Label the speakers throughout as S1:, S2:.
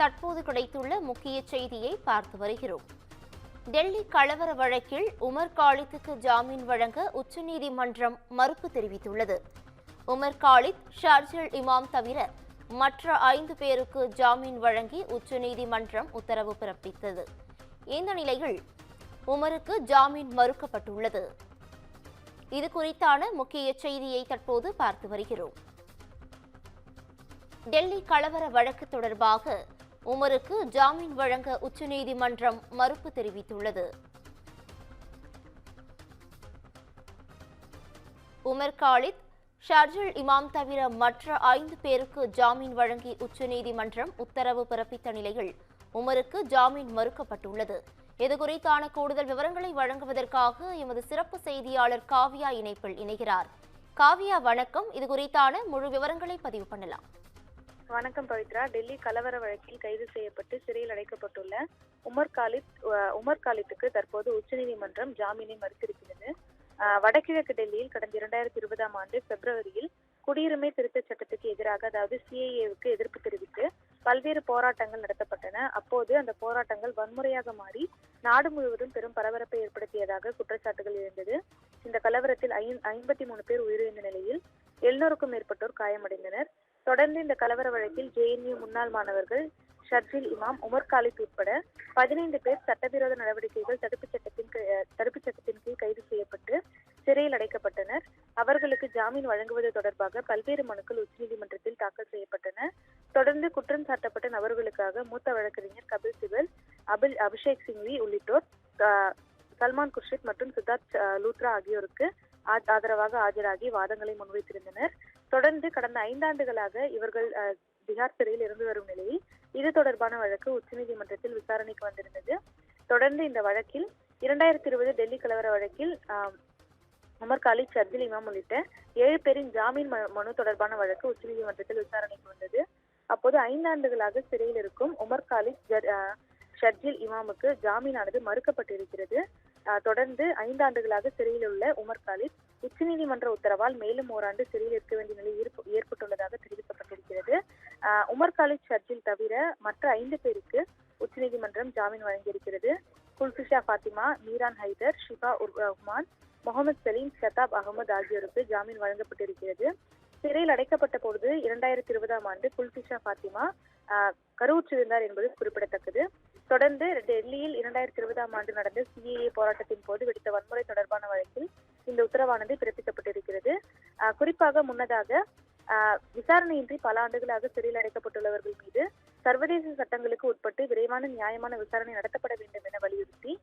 S1: தற்போது கிடைத்துள்ள முக்கிய செய்தியை பார்த்து வருகிறோம். டெல்லி கலவர வழக்கில் உமர் காலித்துக்கு ஜாமீன் வழங்க உச்சநீதிமன்றம் மறுப்பு தெரிவித்துள்ளது. உமர் காலித், ஷார்ஜில் இமாம் தவிர மற்ற 5 பேருக்கு ஜாமீன் வழங்கி உச்சநீதிமன்றம் உத்தரவு பிறப்பித்தது. இந்த நிலையில் உமருக்கு ஜாமீன் மறுக்கப்பட்டுள்ளது. இது குறித்தான முக்கிய செய்தியை தற்போது பார்த்து வருகிறோம். டெல்லி கலவர வழக்கு தொடர்பாக உமருக்கு ஜாமீன் வழங்க உச்சநீதிமன்றம் மறுப்பு தெரிவித்துள்ளது. உமர் காலித், ஷார்ஜில் இமாம் தவிர மற்ற 5 பேருக்கு ஜாமீன் வழங்கி உச்சநீதிமன்றம் உத்தரவு பிறப்பித்த நிலையில் உமருக்கு ஜாமீன் மறுக்கப்பட்டுள்ளது. இதுகுறித்தான கூடுதல் விவரங்களை வழங்குவதற்காக எமது சிறப்பு செய்தியாளர் காவியா இணைப்பில் இணைகிறார். காவியா, வணக்கம். இதுகுறித்தான முழு விவரங்களை பதிவு பண்ணலாம்.
S2: வணக்கம் பவித்ரா. டெல்லி கலவர வழக்கில் கைது செய்யப்பட்டு சிறையில் அடைக்கப்பட்டுள்ள உமர் காலித்துக்கு தற்போது உச்சநீதிமன்றம் ஜாமீனை மறுத்திருக்கிறது. வடகிழக்கு டெல்லியில் கடந்த 2020ஆம் ஆண்டு பிப்ரவரியில் குடியுரிமை திருத்தச் சட்டத்துக்கு எதிராக, அதாவது சிஏஏவுக்கு எதிர்ப்பு தெரிவித்து பல்வேறு போராட்டங்கள் நடத்தப்பட்டன. அப்போது அந்த போராட்டங்கள் வன்முறையாக மாறி நாடு முழுவதும் பெரும் பரபரப்பை ஏற்படுத்தியதாக குற்றச்சாட்டுகள் எழுந்தது. இந்த கலவரத்தில் 53 பேர் உயிரிழந்த நிலையில் 700க்கும் மேற்பட்டோர் காயமடைந்தனர். தொடர்ந்து இந்த கலவர வழக்கில் ஜேஎன்யூ முன்னாள் மாணவர்கள் ஷர்ஜில் இமாம், உமர் காலித் உட்பட 15 பேர் சட்டவிரோத நடவடிக்கைகள் தடுப்புச் சட்டத்தின் கீழ் கைது செய்யப்பட்டு சிறையில் அடைக்கப்பட்டனர். அவர்களுக்கு ஜாமீன் வழங்குவது தொடர்பாக பல்வேறு மனுக்கள் உச்சநீதிமன்றத்தில் தாக்கல் செய்யப்பட்டன. தொடர்ந்து குற்றம் சாட்டப்பட்ட நபர்களுக்காக மூத்த வழக்கறிஞர் கபில் சிபல், அபிஷேக் சிங்வி உள்ளிட்டோர் சல்மான் குர்ஷித் மற்றும் சித்தார்த் லூத்ரா ஆகியோருக்கு ஆதரவாக ஆஜராகி வாதங்களை முன்வைத்திருந்தனர். தொடர்ந்து கடந்த 5 ஆண்டுகளாக இவர்கள் திஹார் சிறையில் இருந்து வரும் நிலையில் இது தொடர்பான வழக்கு உச்சநீதிமன்றத்தில் விசாரணைக்கு வந்திருந்தது. தொடர்ந்து இந்த வழக்கில் 2020 டெல்லி கலவர வழக்கில் உமர் காலித், ஷர்ஜில் இமாம் உள்ளிட்ட 7 பேரின் ஜாமீன் மனு தொடர்பான வழக்கு உச்சநீதிமன்றத்தில் விசாரணைக்கு வந்தது. அப்போது 5 ஆண்டுகளாக சிறையில் இருக்கும் உமர் காலித், ஷர்ஜில் இமாமுக்கு ஜாமீனானது மறுக்கப்பட்டிருக்கிறது. தொடர்ந்து 5 ஆண்டுகளாக சிறையில் உள்ள உமர் காலித் உச்சநீதிமன்ற உத்தரவால் மேலும் ஓராண்டு சிறையில் இருக்க வேண்டிய நிலை ஏற்பட்டுள்ளதாக தெரிவிக்கப்பட்டிருக்கிறது. உமர் காலித், ஷர்ஜில் தவிர மற்ற 5 பேருக்கு உச்சநீதிமன்றம் ஜாமீன் வழங்கியிருக்கிறது. குல்ஃபிஷா ஃபாத்திமா, மீரான் ஹைதர், ஷிஃபா உர்மான், முகமது சலீம், ஷதாப் அகமது ஆகியோருக்கு ஜாமீன் வழங்கப்பட்டிருக்கிறது. சிறையில் அடைக்கப்பட்ட பொழுது 2020ஆம் ஆண்டு குல்ஃபிஷா ஃபாத்திமா கருவுற்றிருந்தார் என்பது குறிப்பிடத்தக்கது. தொடர்ந்து டெல்லியில் 2020ஆம் ஆண்டு நடந்த சிஏஏ போராட்டத்தின் போது வெடித்த வன்முறை தொடர்பான வழக்கில் இந்த உத்தரவானது பிறப்பிக்கப்பட்டிருக்கிறது. குறிப்பாக முன்னதாக விசாரணையின்றி பல ஆண்டுகளாக சிறையில் அடைக்கப்பட்டுள்ளவர்கள் மீது சர்வதேச சட்டங்களுக்கு உட்பட்டு விரைவான நியாயமான விசாரணை நடத்தப்பட வேண்டும் என வலியுறுத்தி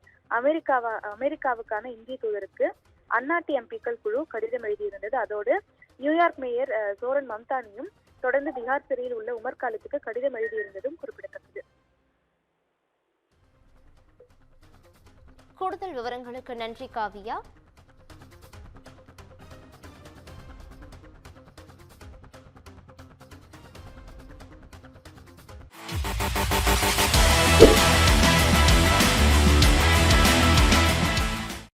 S2: அமெரிக்காவுக்கான இந்திய தூதருக்கு அந்நாட்டு எம்பிக்கள் குழு கடிதம் எழுதியிருந்தது. அதோடு நியூயார்க் மேயர் சோரன் மம்தானியும் தொடர்ந்து திஹார் சிறையில் உள்ள உமர் காலித்துக்கு கடிதம் எழுதியிருந்ததும் குறிப்பிடத்தக்கது.
S1: கூடுதல் விவரங்களுக்கு நன்றி காவியா.